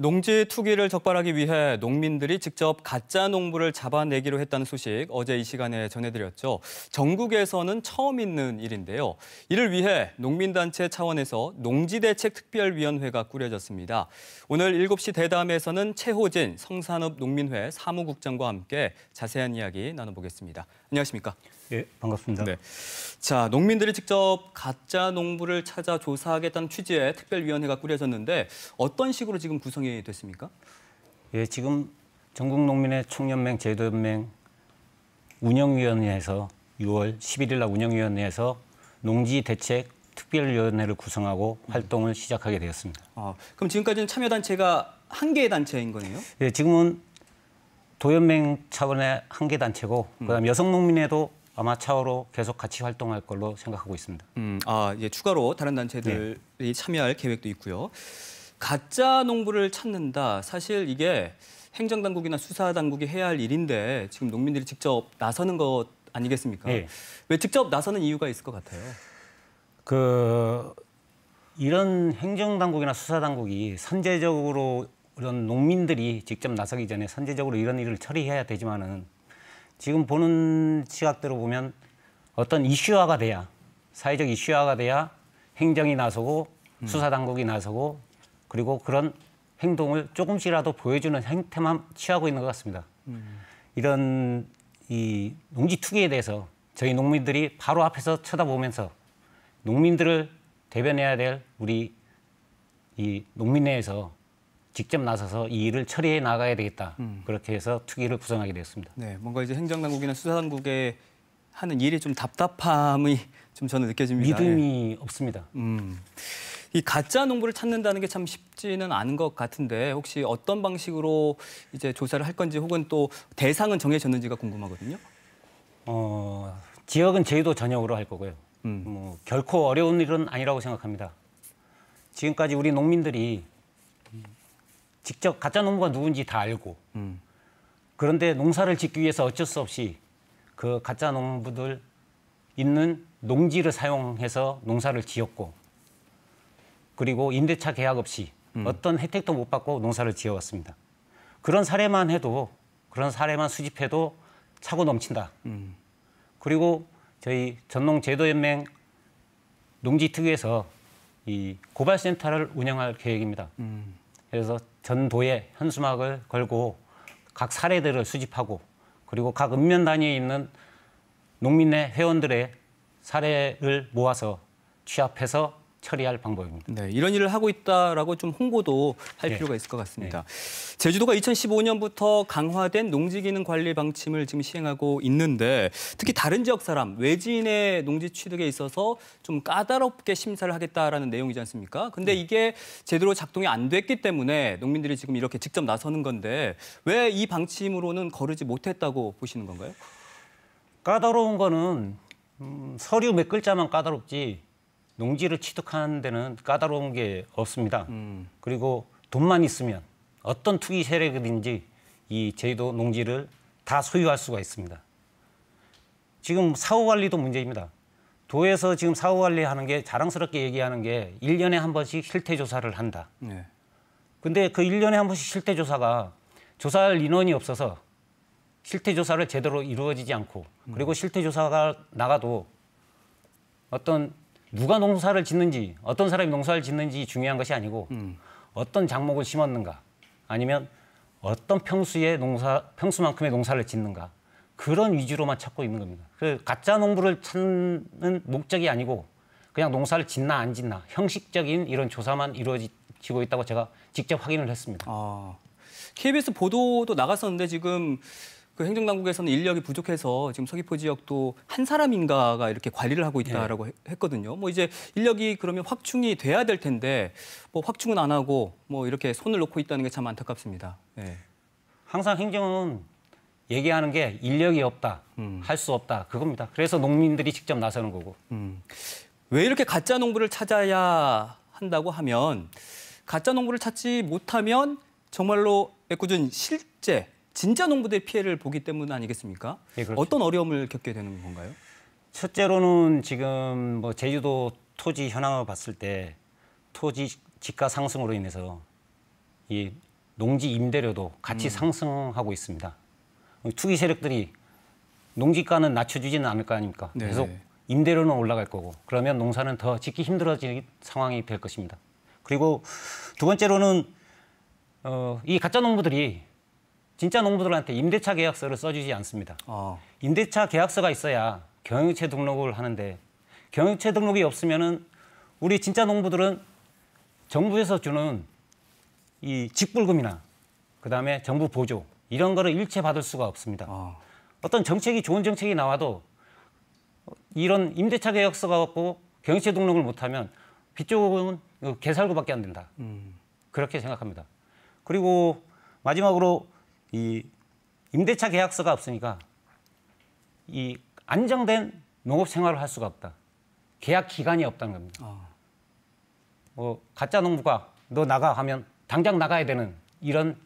농지 투기를 적발하기 위해 농민들이 직접 가짜 농부를 잡아내기로 했다는 소식 어제 이 시간에 전해드렸죠. 전국에서는 처음 있는 일인데요. 이를 위해 농민단체 차원에서 농지대책특별위원회가 꾸려졌습니다. 오늘 7시 대담에서는 최호진 성산읍 농민회 사무국장과 함께 자세한 이야기 나눠보겠습니다. 안녕하십니까? 예, 반갑습니다. 네. 자, 농민들이 직접 가짜 농부를 찾아 조사하겠다는 취지의 특별위원회가 꾸려졌는데 어떤 식으로 지금 구성이 됐습니까? 예, 지금 전국농민회 총연맹 제도연맹 운영위원회에서 6월 11일 날 운영위원회에서 농지대책 특별위원회를 구성하고 활동을 시작하게 되었습니다. 그럼 지금까지는 참여단체가 한 개의 단체인 거네요? 예, 지금은 도연맹 차원의 한 개 단체고 그다음 여성농민회도 아마 차후로 계속 같이 활동할 걸로 생각하고 있습니다. 예, 추가로 다른 단체들이 참여할 계획도 있고요. 가짜 농부를 찾는다. 사실 이게 행정당국이나 수사당국이 해야 할 일인데 지금 농민들이 직접 나서는 것 아니겠습니까? 예. 왜 직접 나서는 이유가 있을 것 같아요? 이런 행정당국이나 수사당국이 선제적으로 이런 농민들이 직접 나서기 전에 선제적으로 이런 일을 처리해야 되지만은 지금 보는 시각대로 보면 어떤 이슈화가 돼야, 사회적 이슈화가 돼야 행정이 나서고 수사당국이 나서고 그리고 그런 행동을 조금씩이라도 보여주는 행태만 취하고 있는 것 같습니다. 이런 이 농지 투기에 대해서 저희 농민들이 바로 앞에서 쳐다보면서 농민들을 대변해야 될 우리 이 농민회에서 직접 나서서 이 일을 처리해 나가야 되겠다. 그렇게 해서 특위를 구성하게 되었습니다. 네, 뭔가 이제 행정당국이나 수사당국에 하는 일이 좀 답답함이 좀 저는 느껴집니다. 믿음이 없습니다. 이 가짜 농부를 찾는다는 게 참 쉽지는 않은 것 같은데 혹시 어떤 방식으로 이제 조사를 할 건지 혹은 또 대상은 정해졌는지가 궁금하거든요. 지역은 제주도 전역으로 할 거고요. 결코 어려운 일은 아니라고 생각합니다. 지금까지 우리 농민들이 직접 가짜 농부가 누군지 다 알고 그런데 농사를 짓기 위해서 어쩔 수 없이 그 가짜 농부들 있는 농지를 사용해서 농사를 지었고 그리고 임대차 계약 없이 어떤 혜택도 못 받고 농사를 지어왔습니다. 그런 사례만 수집해도 차고 넘친다. 그리고 저희 전농제도연맹 농지특위에서 이 고발센터를 운영할 계획입니다. 그래서 전도에 현수막을 걸고 각 사례들을 수집하고 그리고 각 읍면 단위에 있는 농민회 회원들의 사례를 모아서 취합해서 처리할 방법입니다. 네, 이런 일을 하고 있다라고 좀 홍보도 할 필요가 있을 것 같습니다. 제주도가 2015년부터 강화된 농지기능 관리 방침을 지금 시행하고 있는데 특히 다른 지역 사람, 외지인의 농지 취득에 있어서 좀 까다롭게 심사를 하겠다라는 내용이지 않습니까? 근데 이게 제대로 작동이 안 됐기 때문에 농민들이 지금 이렇게 직접 나서는 건데 왜 이 방침으로는 거르지 못했다고 보시는 건가요? 까다로운 거는 서류 몇 글자만 까다롭지 농지를 취득하는 데는 까다로운 게 없습니다. 그리고 돈만 있으면 어떤 투기 세력이든지 이 제주도 농지를 다 소유할 수가 있습니다. 지금 사후관리도 문제입니다. 도에서 지금 사후관리하는 게 자랑스럽게 얘기하는 게 1년에 한 번씩 실태조사를 한다. 근데 그 1년에 한 번씩 실태조사가 조사할 인원이 없어서 실태조사를 제대로 이루어지지 않고 그리고 실태조사가 나가도 누가 농사를 짓는지 어떤 사람이 농사를 짓는지 중요한 것이 아니고 어떤 작목을 심었는가 아니면 어떤 평수만큼의 농사를 짓는가 그런 위주로만 찾고 있는 겁니다. 그 가짜 농부를 찾는 목적이 아니고 그냥 농사를 짓나 안 짓나 형식적인 이런 조사만 이루어지고 있다고 제가 직접 확인을 했습니다. KBS 보도도 나갔었는데 지금 그 행정당국에서는 인력이 부족해서 지금 서귀포 지역도 한 사람인가가 이렇게 관리를 하고 있다라고 했거든요. 뭐 이제 인력이 그러면 확충이 돼야 될 텐데 뭐 확충은 안 하고 뭐 이렇게 손을 놓고 있다는 게 참 안타깝습니다. 항상 행정은 얘기하는 게 인력이 없다, 할 수 없다 그겁니다. 그래서 농민들이 직접 나서는 거고. 왜 이렇게 가짜 농부를 찾아야 한다고 하면 가짜 농부를 찾지 못하면 정말로 애꿎은 실제 진짜 농부들의 피해를 보기 때문 아니겠습니까? 예, 그렇죠. 어떤 어려움을 겪게 되는 건가요? 첫째로는 지금 뭐 제주도 토지 현황을 봤을 때 토지 지가 상승으로 인해서 이 농지 임대료도 같이 상승하고 있습니다. 투기 세력들이 농지가는 낮춰주지는 않을 거 아닙니까? 네. 계속 임대료는 올라갈 거고 그러면 농사는 더 짓기 힘들어지는 상황이 될 것입니다. 그리고 두 번째로는 이 가짜 농부들이 진짜 농부들한테 임대차 계약서를 써주지 않습니다. 임대차 계약서가 있어야 경영체 등록을 하는데 경영체 등록이 없으면은 우리 진짜 농부들은 정부에서 주는 이 직불금이나 그다음에 정부 보조 이런 거를 일체 받을 수가 없습니다. 어떤 정책이 좋은 정책이 나와도 이런 임대차 계약서가 없고 경영체 등록을 못하면 빚조금은 개살구밖에 안 된다. 그렇게 생각합니다. 그리고 마지막으로 이 임대차 계약서가 없으니까 이 안정된 농업 생활을 할 수가 없다. 계약 기간이 없다는 겁니다. 가짜 농부가 너 나가 하면 당장 나가야 되는 이런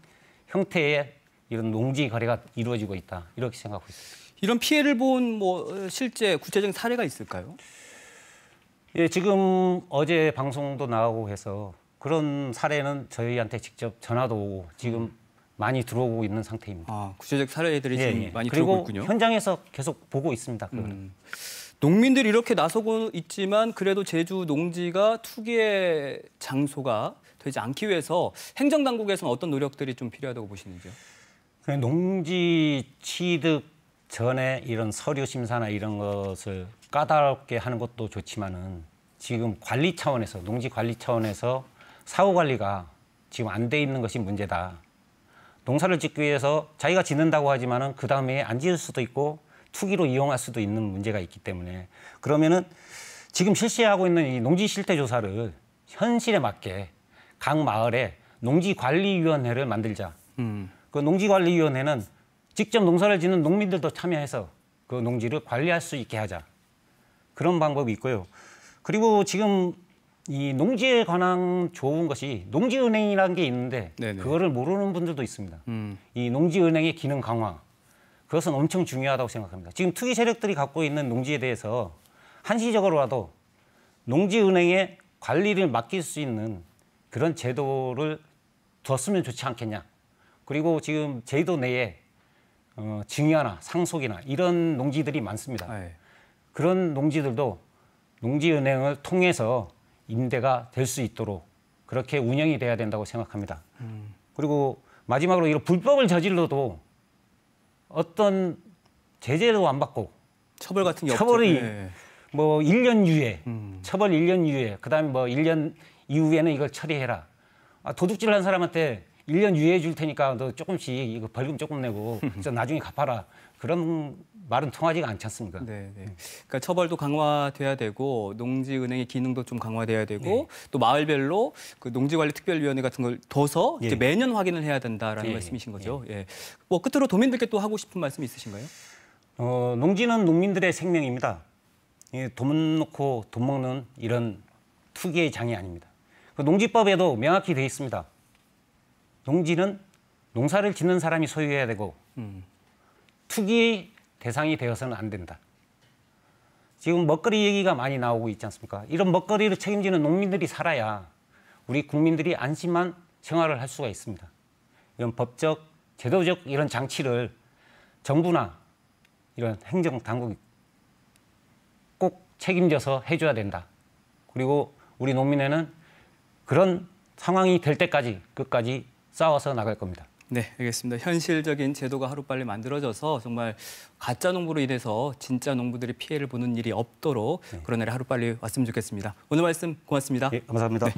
형태의 이런 농지 거래가 이루어지고 있다. 이렇게 생각하고 있습니다. 이런 피해를 본 실제 구체적인 사례가 있을까요? 예, 지금 어제 방송도 나가고 해서 그런 사례는 저희한테 직접 전화도 오고 지금 많이 들어오고 있는 상태입니다. 구체적 사례들이 지금 많이 들어오고 있군요. 그리고 현장에서 계속 보고 있습니다. 농민들이 이렇게 나서고 있지만 그래도 제주 농지가 투기의 장소가 되지 않기 위해서 행정당국에서는 어떤 노력들이 좀 필요하다고 보시는지요? 농지 취득 전에 이런 서류 심사나 이런 것을 까다롭게 하는 것도 좋지만은 지금 관리 차원에서 농지 관리 차원에서 사후 관리가 지금 안 돼 있는 것이 문제다. 농사를 짓기 위해서 자기가 짓는다고 하지만은 그 다음에 안 지을 수도 있고 투기로 이용할 수도 있는 문제가 있기 때문에 그러면은 지금 실시하고 있는 이 농지 실태 조사를 현실에 맞게 각 마을에 농지관리위원회를 만들자. 그 농지관리위원회는 직접 농사를 짓는 농민들도 참여해서 그 농지를 관리할 수 있게 하자. 그런 방법이 있고요. 그리고 지금 이 농지에 관한 좋은 것이 농지은행이라는 게 있는데 그거를 모르는 분들도 있습니다. 이 농지은행의 기능 강화. 그것은 엄청 중요하다고 생각합니다. 지금 투기 세력들이 갖고 있는 농지에 대해서 한시적으로라도 농지은행에 관리를 맡길 수 있는 그런 제도를 뒀으면 좋지 않겠냐. 그리고 지금 제도 내에 증여나 상속이나 이런 농지들이 많습니다. 그런 농지들도 농지은행을 통해서 임대가 될 수 있도록 그렇게 운영이 돼야 된다고 생각합니다. 그리고 마지막으로 이런 불법을 저질러도 어떤 제재도 안 받고 처벌 같은 게 처벌이 없죠. 뭐 1년 유예, 처벌 1년 유예, 그다음에 뭐 1년 이후에는 이걸 처리해라. 도둑질한 사람한테 1년 유예해 줄 테니까 너 조금씩 이거 벌금 조금 내고 나중에 갚아라. 그런 말은 통하지가 않지 않습니까? 그러니까 처벌도 강화돼야 되고 농지은행의 기능도 좀 강화돼야 되고 또 마을별로 그 농지관리특별위원회 같은 걸 둬서 이제 매년 확인을 해야 된다라는 말씀이신 거죠. 뭐 끝으로 도민들께 또 하고 싶은 말씀 있으신가요? 농지는 농민들의 생명입니다. 돈 놓고 돈 먹는 이런 투기의 장이 아닙니다. 그 농지법에도 명확히 되어 있습니다. 농지는 농사를 짓는 사람이 소유해야 되고 투기 대상이 되어서는 안 된다. 지금 먹거리 얘기가 많이 나오고 있지 않습니까? 이런 먹거리를 책임지는 농민들이 살아야 우리 국민들이 안심한 생활을 할 수가 있습니다. 이런 법적, 제도적 이런 장치를 정부나 이런 행정당국이 꼭 책임져서 해줘야 된다. 그리고 우리 농민회는 그런 상황이 될 때까지 끝까지 싸워서 나갈 겁니다. 네, 알겠습니다. 현실적인 제도가 하루빨리 만들어져서 정말 가짜 농부로 인해서 진짜 농부들이 피해를 보는 일이 없도록 그런 날이 하루빨리 왔으면 좋겠습니다. 오늘 말씀 고맙습니다. 감사합니다.